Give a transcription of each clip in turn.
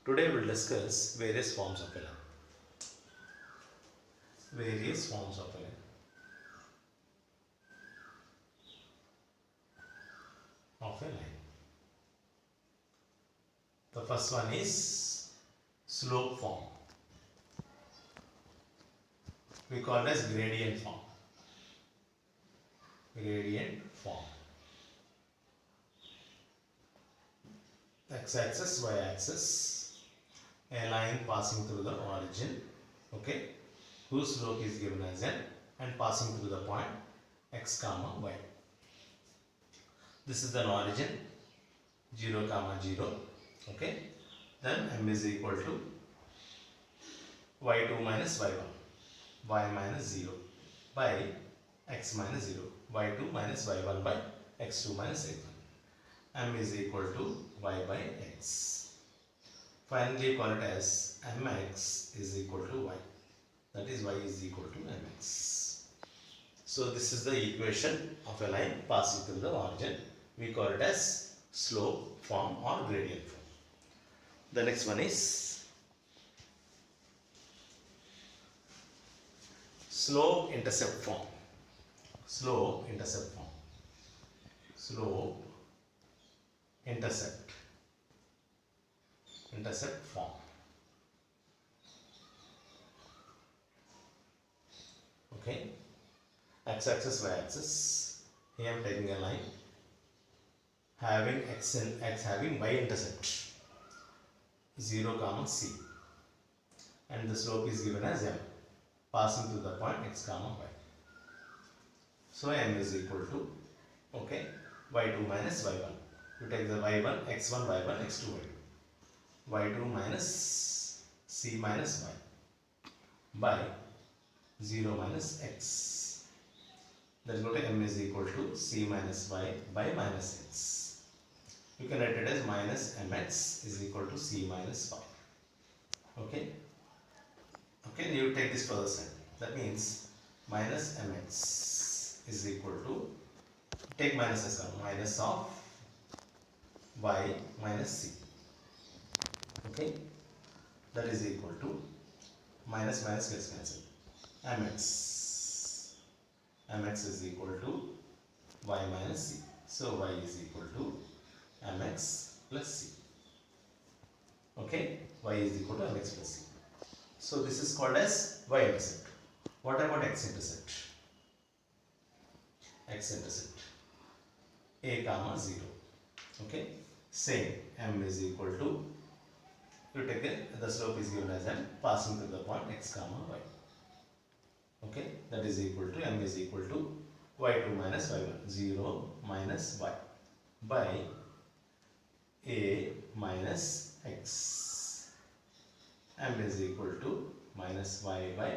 Today we will discuss various forms of a line. Various forms of a line. The first one is slope form. We call it as gradient form. Gradient form. X-axis, y-axis, a line passing through the origin, okay, whose slope is given as n and passing through the point x comma y. This is the origin 0 comma 0, okay. Then m is equal to y2 minus y1, y minus 0 by x minus 0, y2 minus y1 by x2 minus x1. M is equal to y by x. Finally, call it as mx is equal to y. That is, y is equal to mx. So, this is the equation of a line passing through the origin. We call it as slope form or gradient form. The next one is slope intercept form. Slope intercept form. Slope intercept form. Okay, x-axis, y-axis. Here I am taking a line having x having y-intercept 0 comma c, and the slope is given as m passing through the point x comma y. So m is equal to, okay, y2 minus y1. You take the y1, x1, y1, x2, y2. y2 minus c minus y by 0 minus x. That is what m is equal to c minus y by minus x. You can write it as minus mx is equal to c minus y. Okay. Okay, you take this further side. That means minus mx is equal to, take minus as well, minus of y minus c. Okay, that is equal to minus minus gets cancelled. mx is equal to y minus c. So y is equal to mx plus c. Okay, y is equal to mx plus c. So this is called as y-intercept. What about x-intercept? X-intercept a comma 0. Okay, same, m is equal to, you take it, the slope is given as m passing through the point x comma y. Okay, that is equal to, m is equal to y2 minus y1, 0 minus y by a minus x. M is equal to minus y by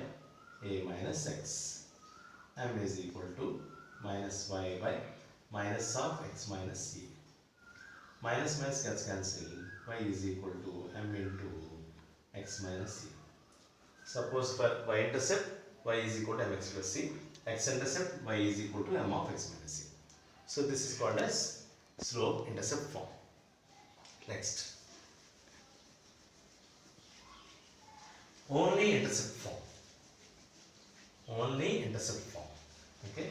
a minus x. M is equal to minus y by minus of x minus c. Minus minus gets cancelled. Y is equal to m into x minus c. Suppose for y-intercept, y is equal to mx plus c. X-intercept, y is equal to m of x minus c. So this is called as slope intercept form. Next, only intercept form. Only intercept form. Okay,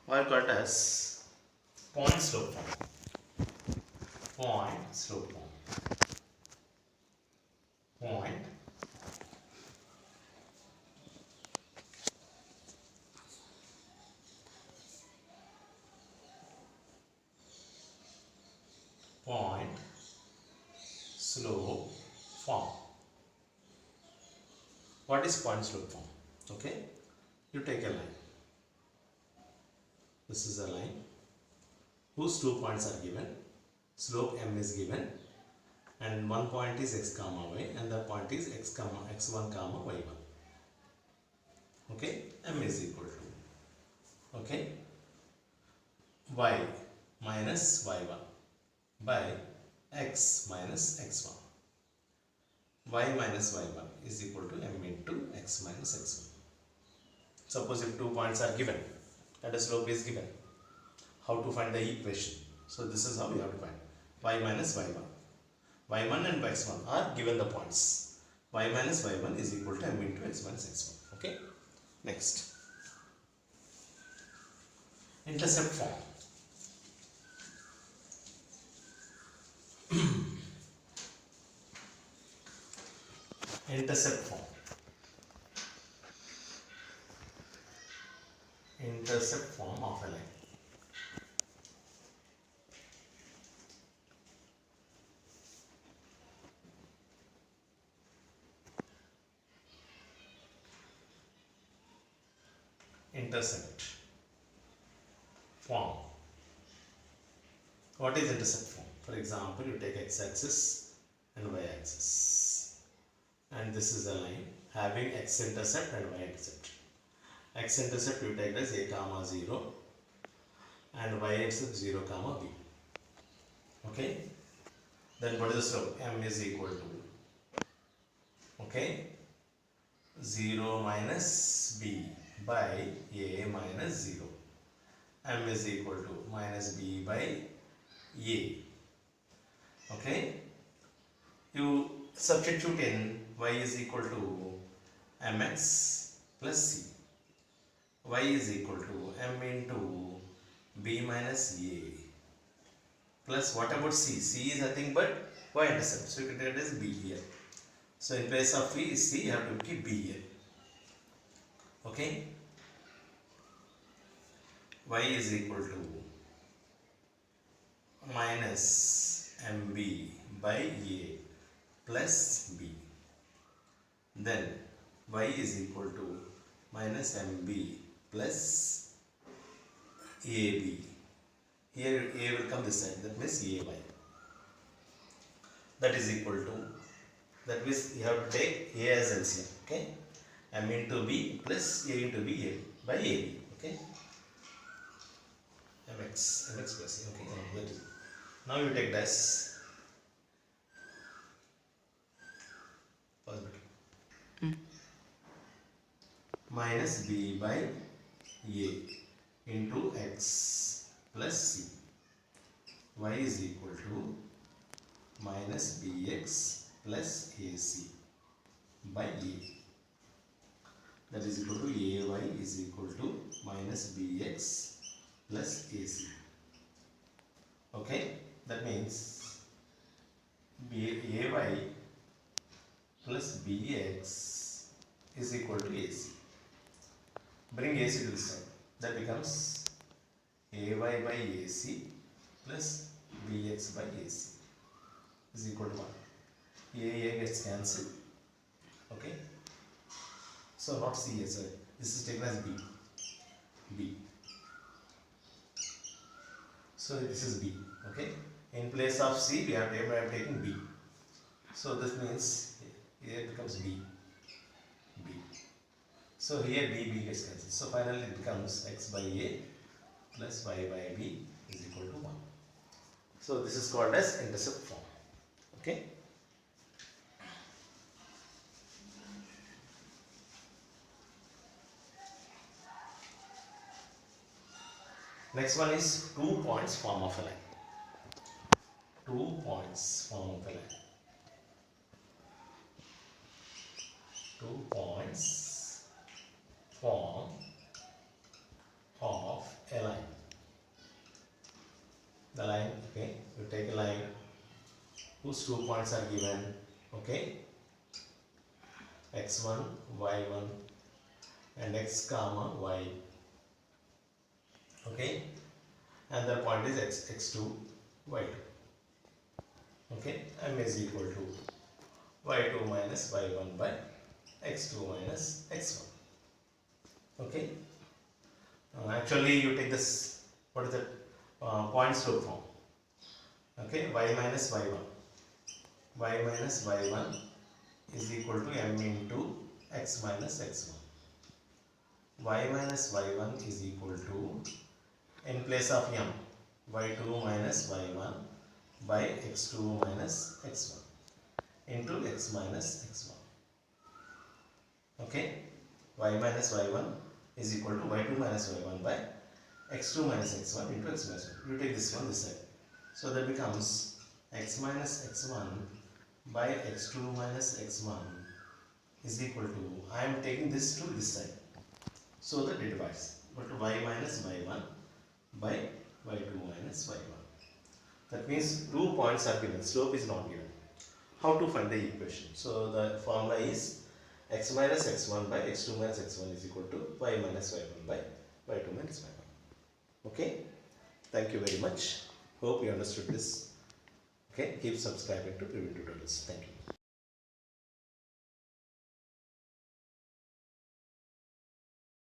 or called as point slope form. Point slope form. Point slope form. What is point slope form? Okay, you take a line. This is a line whose 2 points are given. Slope m is given, and one point is x comma y, and the point is x1 comma y1. Okay, m is equal to, okay, y minus y1 by x minus x1. Y minus y1 is equal to m into x minus x1. Suppose if 2 points are given and a slope is given, how to find the equation? So this is how we have to find y minus y1. y1 and x1 are given the points. Y minus y1 is equal to m into x minus x1. Okay. Next, intercept form. Intercept form. Intercept form of a line. Intercept form. What is intercept form? For example, you take x-axis and y-axis, and this is a line having x-intercept and y-intercept. X-intercept you take as a comma 0 and y-intercept 0 comma b. Okay. Then what is the slope? M is equal to, okay, 0 minus b by a minus 0. M is equal to minus b by a. Okay. You substitute in y is equal to mx plus c. Y is equal to m into b minus a plus what about c? C is nothing but y-intercept. So you can take it as b here. So in place of c, you have to keep b here. Okay. Y is equal to minus mb by a plus b. Then y is equal to minus mb plus ab. Here a will come this side, that means ay. That is equal to, that means you have to take a as LCM. Okay, m into b plus a into b by ab. Okay, mx plus a. Okay, that is. Now you take this. Pause it. Minus b by a into x plus c. Y is equal to minus bx plus ac by a. That is equal to ay is equal to minus bx plus ac. Okay, that means ay plus bx is equal to ac. Bring ac to this side. That becomes ay by ac plus bx by ac is equal to 1. A gets cancelled. Okay. So not c here, sorry. This is taken as b. So this is b. Okay. In place of c, we have taken b. So this means here it becomes b. So here b gets cancelled. So finally it becomes x by a plus y by b is equal to 1. So this is called as intercept form. Okay. Next one is 2 points form of a line. 2 points form of a line. 2 points form of a line. The line, okay, you take a line whose 2 points are given, okay, x1, y1 and x comma y, okay, and the point is x2, y2, okay, m is equal to y2 minus y1 by x2 minus x1, okay. Actually you take this, what is that, point slope form, okay, y minus y1 is equal to m into x minus x1. Y minus y1 is equal to, in place of m, y2 minus y1 by x2 minus x1 into x minus x1. Okay, y minus y1 is equal to y2 minus y1 by x2 minus x1 into x minus 1. You take this one this side. So that becomes x minus x1 by x2 minus x1 is equal to, I am taking this to this side, so that it divides, equal to y minus y1 by y2 minus y1. That means 2 points are given, slope is not given. How to find the equation? So the formula is x minus x1 by x2 minus x1 is equal to y minus y1 by y2 minus y1. Okay, thank you very much. Hope you understood this. Okay, keep subscribing to Praveen Tutorials. Thank you.